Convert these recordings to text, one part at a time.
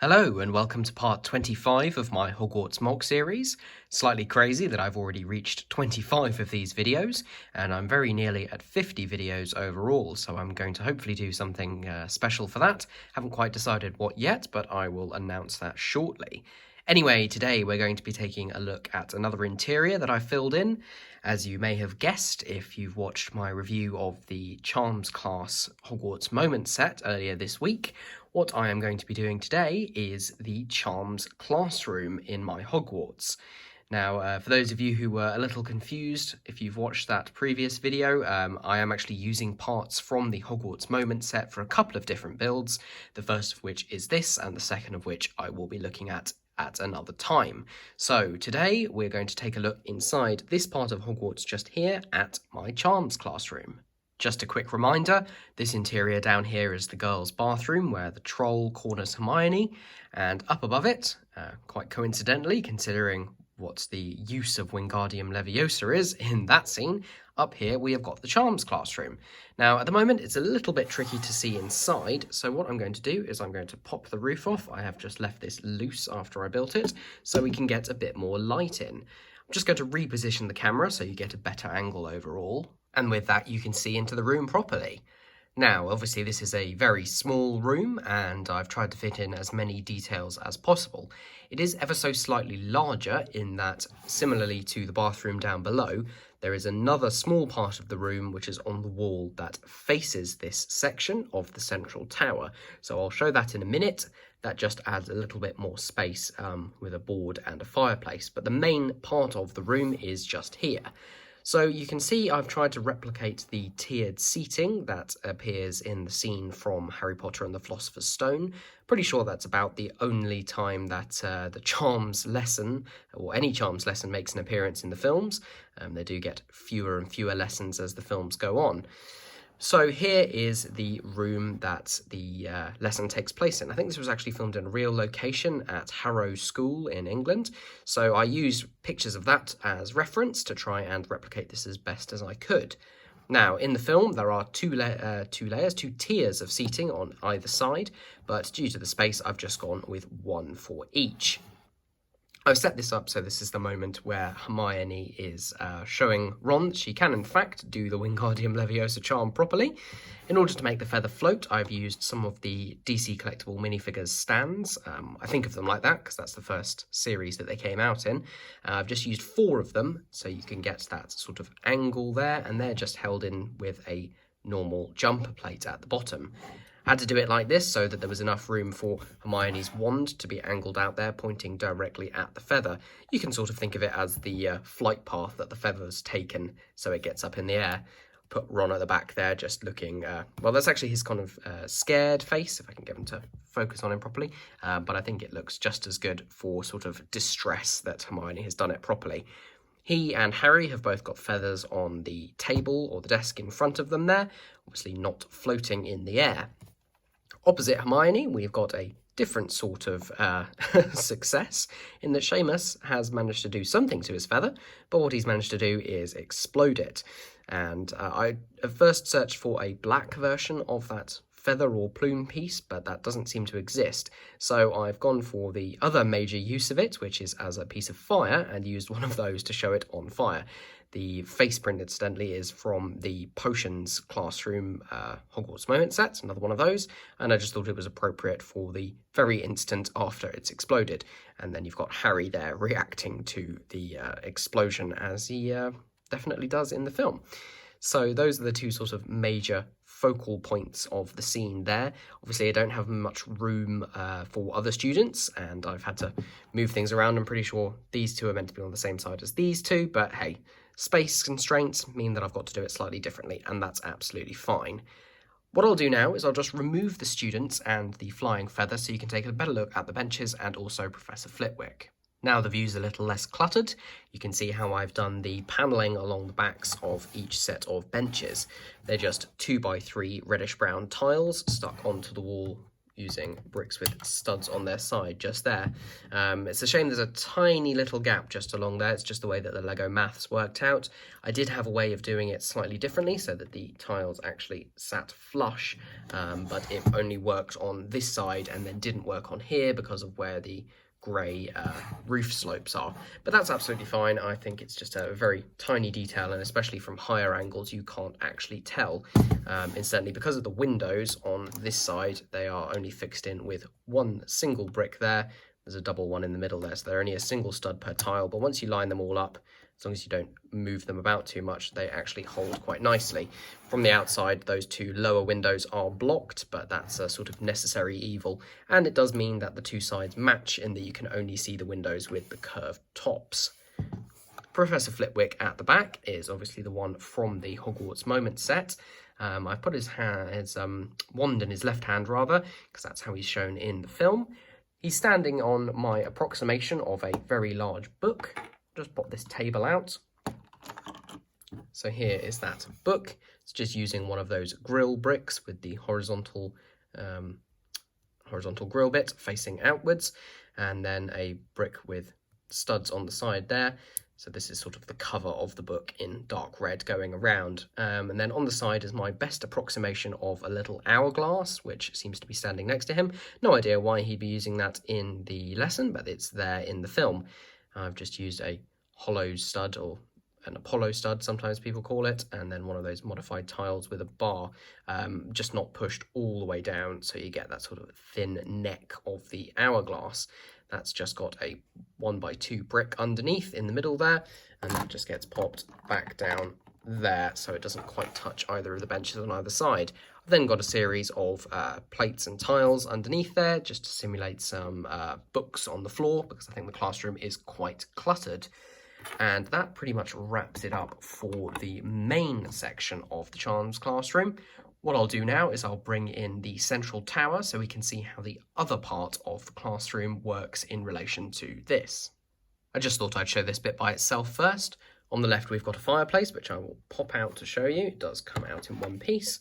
Hello and welcome to part 25 of my Hogwarts MOC series. Slightly crazy that I've already reached 25 of these videos, and I'm very nearly at 50 videos overall, so I'm going to hopefully do something special for that. Haven't quite decided what yet, but I will announce that shortly. Anyway, today we're going to be taking a look at another interior that I filled in. As you may have guessed if you've watched my review of the Charms class Hogwarts Moment set earlier this week, what I am going to be doing today is the Charms classroom in my Hogwarts. Now, for those of you who were a little confused, if you've watched that previous video, I am actually using parts from the Hogwarts Moment set for a couple of different builds, the first of which is this, and the second of which I will be looking at another time. So today we're going to take a look inside this part of Hogwarts just here at my Charms classroom. Just a quick reminder, this interior down here is the girls' bathroom where the troll corners Hermione, and up above it, quite coincidentally considering what the use of Wingardium Leviosa is in that scene, up here we have got the Charms classroom. Now at the moment it's a little bit tricky to see inside, so what I'm going to do is I'm going to pop the roof off. I have just left this loose after I built it, so we can get a bit more light in. I'm just going to reposition the camera so you get a better angle overall. And with that, you can see into the room properly. Now, obviously, this is a very small room, and I've tried to fit in as many details as possible. It is ever so slightly larger in that, similarly to the bathroom down below, there is another small part of the room which is on the wall that faces this section of the central tower. So I'll show that in a minute. That just adds a little bit more space with a board and a fireplace. But the main part of the room is just here. So you can see I've tried to replicate the tiered seating that appears in the scene from Harry Potter and the Philosopher's Stone. Pretty sure that's about the only time that the Charms lesson, or any Charms lesson, makes an appearance in the films. They do get fewer and fewer lessons as the films go on. So here is the room that the lesson takes place in. I think this was actually filmed in a real location at Harrow School in England. So I used pictures of that as reference to try and replicate this as best as I could. Now, in the film, there are two tiers of seating on either side, but due to the space, I've just gone with one for each. I've set this up so this is the moment where Hermione is showing Ron that she can in fact do the Wingardium Leviosa charm properly. In order to make the feather float, I've used some of the DC Collectible minifigures stands. I think of them like that because that's the first series that they came out in. I've just used 4 of them so you can get that sort of angle there, and they're just held in with a normal jumper plate at the bottom. Had to do it like this so that there was enough room for Hermione's wand to be angled out there, pointing directly at the feather. You can sort of think of it as the flight path that the feather's taken, so it gets up in the air. Put Ron at the back there, just looking, well, that's actually his kind of scared face, if I can get him to focus on him properly, but I think it looks just as good for sort of distress that Hermione has done it properly. He and Harry have both got feathers on the table or the desk in front of them there, obviously not floating in the air. Opposite Hermione, we've got a different sort of success in that Seamus has managed to do something to his feather, but what he's managed to do is explode it. And I at first searched for a black version of that feather or plume piece, but that doesn't seem to exist. So I've gone for the other major use of it, which is as a piece of fire, and used one of those to show it on fire. The face print, incidentally, is from the Potions classroom Hogwarts Moment set, another one of those, and I just thought it was appropriate for the very instant after it's exploded. And then you've got Harry there reacting to the explosion, as he definitely does in the film. So those are the two sort of major focal points of the scene there. Obviously, I don't have much room for other students, and I've had to move things around. I'm pretty sure these two are meant to be on the same side as these two, but hey, space constraints mean that I've got to do it slightly differently, and that's absolutely fine. What I'll do now is I'll just remove the students and the flying feather so you can take a better look at the benches and also Professor Flitwick. Now the view's a little less cluttered, you can see how I've done the panelling along the backs of each set of benches. They're just 2x3 reddish-brown tiles stuck onto the wall using bricks with studs on their side just there. It's a shame there's a tiny little gap just along there. It's just the way that the Lego maths worked out. I did have a way of doing it slightly differently so that the tiles actually sat flush, but it only worked on this side and then didn't work on here because of where the grey roof slopes are. But that's absolutely fine. I think it's just a very tiny detail, and especially from higher angles you can't actually tell. Incidentally, because of the windows on this side, they are only fixed in with one single brick there. There's a double one in the middle there, so they're only a single stud per tile, but once you line them all up, as long as you don't move them about too much, they actually hold quite nicely. From the outside, those two lower windows are blocked, but that's a sort of necessary evil, and it does mean that the two sides match in that you can only see the windows with the curved tops. Professor Flitwick at the back is obviously the one from the Hogwarts Moment set. I've put his wand in his left hand rather, because that's how he's shown in the film. He's standing on my approximation of a very large book. Just pop this table out. So here is that book. It's just using one of those grill bricks with the horizontal grill bit facing outwards, and then a brick with studs on the side there. So this is sort of the cover of the book in dark red going around. And then on the side is my best approximation of a little hourglass, which seems to be standing next to him. No idea why he'd be using that in the lesson, but it's there in the film. I've just used a hollow stud, or an Apollo stud, sometimes people call it, and then one of those modified tiles with a bar, just not pushed all the way down, so you get that sort of thin neck of the hourglass. That's just got a 1x2 brick underneath in the middle there, and that just gets popped back down there, so it doesn't quite touch either of the benches on either side. I've then got a series of plates and tiles underneath there, just to simulate some books on the floor, because I think the classroom is quite cluttered. And that pretty much wraps it up for the main section of the Charms classroom. What I'll do now is I'll bring in the central tower so we can see how the other part of the classroom works in relation to this. I just thought I'd show this bit by itself first. On the left we've got a fireplace, which I will pop out to show you. It does come out in one piece.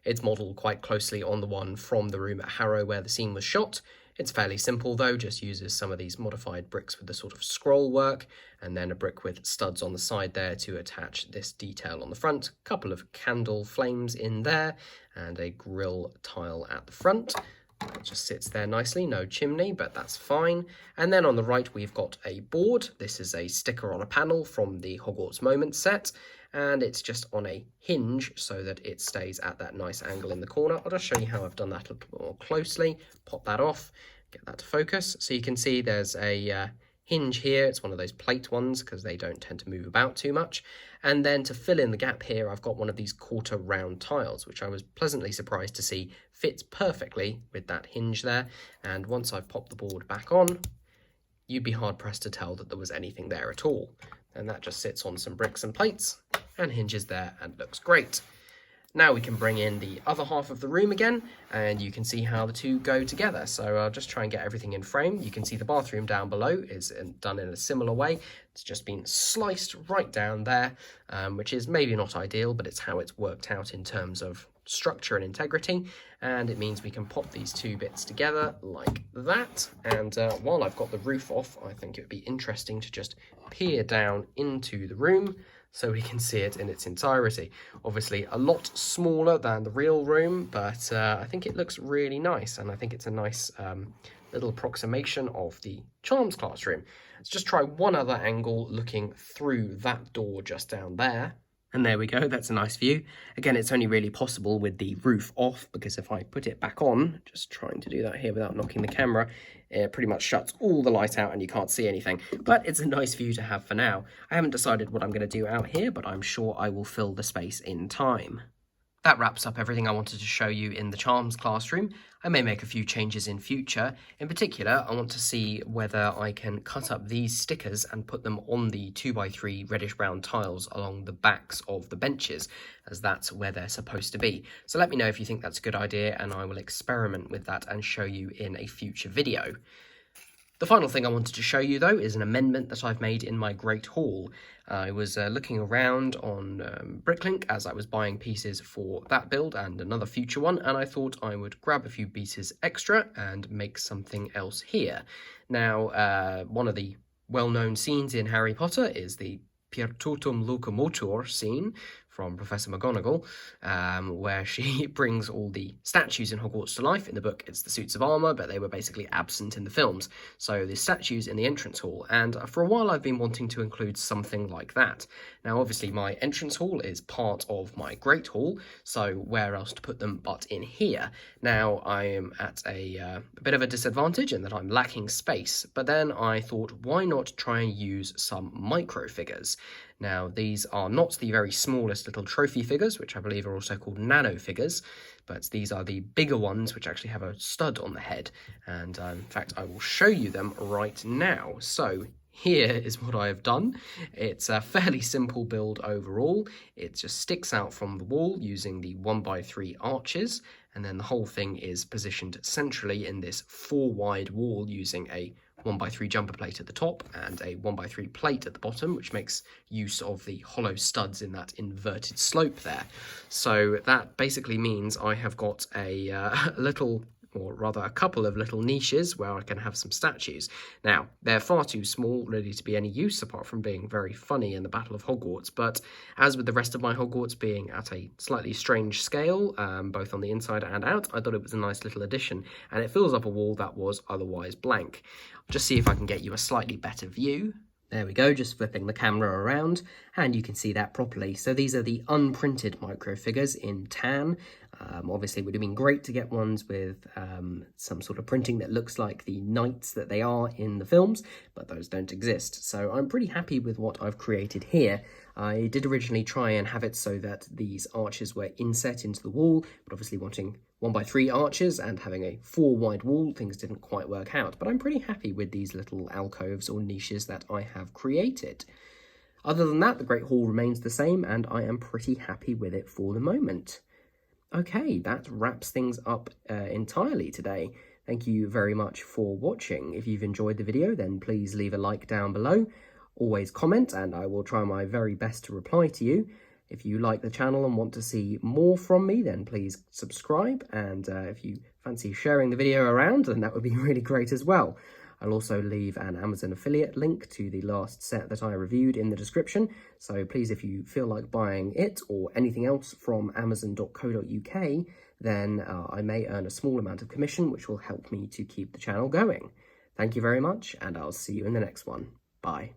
It's modelled quite closely on the one from the room at Harrow where the scene was shot. It's fairly simple though, just uses some of these modified bricks with the sort of scroll work, and then a brick with studs on the side there to attach this detail on the front. A couple of candle flames in there, and a grill tile at the front. That just sits there nicely, no chimney, but that's fine. And then on the right we've got a board. This is a sticker on a panel from the Hogwarts Moment set, and it's just on a hinge so that it stays at that nice angle in the corner. I'll just show you how I've done that a little bit more closely. Pop that off, get that to focus. So you can see there's a hinge here. It's one of those plate ones because they don't tend to move about too much. And then to fill in the gap here, I've got one of these quarter round tiles, which I was pleasantly surprised to see fits perfectly with that hinge there. And once I've popped the board back on, you'd be hard pressed to tell that there was anything there at all. And that just sits on some bricks and plates and hinges there and looks great. Now we can bring in the other half of the room again, and you can see how the two go together. So I'll just try and get everything in frame. You can see the bathroom down below is done in a similar way. It's just been sliced right down there, which is maybe not ideal, but it's how it's worked out in terms of structure and integrity. And it means we can pop these two bits together like that. And while I've got the roof off, I think it would be interesting to just peer down into the room so we can see it in its entirety. Obviously a lot smaller than the real room, but I think it looks really nice, and I think it's a nice little approximation of the Charms classroom. Let's just try one other angle looking through that door just down there. And there we go, that's a nice view. Again, it's only really possible with the roof off, because if I put it back on, just trying to do that here without knocking the camera, it pretty much shuts all the light out and you can't see anything. But it's a nice view to have for now. I haven't decided what I'm going to do out here, but I'm sure I will fill the space in time. That wraps up everything I wanted to show you in the Charms classroom. I may make a few changes in future. In particular, I want to see whether I can cut up these stickers and put them on the 2x3 reddish-brown tiles along the backs of the benches, as that's where they're supposed to be. So let me know if you think that's a good idea, and I will experiment with that and show you in a future video. The final thing I wanted to show you, though, is an amendment that I've made in my Great Hall. I was looking around on Bricklink as I was buying pieces for that build and another future one, and I thought I would grab a few pieces extra and make something else here. Now, one of the well-known scenes in Harry Potter is the Per Totum Locomotor scene from Professor McGonagall, where she brings all the statues in Hogwarts to life. In the book, it's the suits of armour, but they were basically absent in the films. So the statues in the entrance hall, and for a while I've been wanting to include something like that. Now, obviously, my entrance hall is part of my Great Hall, so where else to put them but in here? Now, I am at a bit of a disadvantage in that I'm lacking space, but then I thought, why not try and use some micro figures? Now, these are not the very smallest little trophy figures, which I believe are also called nano figures, but these are the bigger ones, which actually have a stud on the head. And in fact, I will show you them right now. So here is what I have done. It's a fairly simple build overall. It just sticks out from the wall using the 1x3 arches, and then the whole thing is positioned centrally in this 4-wide wall using a 1x3 jumper plate at the top and a 1x3 plate at the bottom, which makes use of the hollow studs in that inverted slope there. So that basically means I have got a little, or rather a couple of little niches where I can have some statues. Now, they're far too small really to be any use apart from being very funny in the Battle of Hogwarts, but as with the rest of my Hogwarts being at a slightly strange scale, both on the inside and out, I thought it was a nice little addition, and it fills up a wall that was otherwise blank. I'll just see if I can get you a slightly better view. There we go, just flipping the camera around, and you can see that properly. So these are the unprinted micro figures in tan. Obviously, it would have been great to get ones with some sort of printing that looks like the knights that they are in the films, but those don't exist. So I'm pretty happy with what I've created here. I did originally try and have it so that these arches were inset into the wall, but obviously wanting 1x3 arches and having a 4-wide wall, things didn't quite work out. But I'm pretty happy with these little alcoves or niches that I have created. Other than that, the Great Hall remains the same, and I am pretty happy with it for the moment. Okay, that wraps things up entirely today. Thank you very much for watching. If you've enjoyed the video, then please leave a like down below. Always comment, and I will try my very best to reply to you. If you like the channel and want to see more from me, then please subscribe. And if you fancy sharing the video around, then that would be really great as well. I'll also leave an Amazon affiliate link to the last set that I reviewed in the description. So please, if you feel like buying it or anything else from amazon.co.uk, then I may earn a small amount of commission, which will help me to keep the channel going. Thank you very much, and I'll see you in the next one. Bye.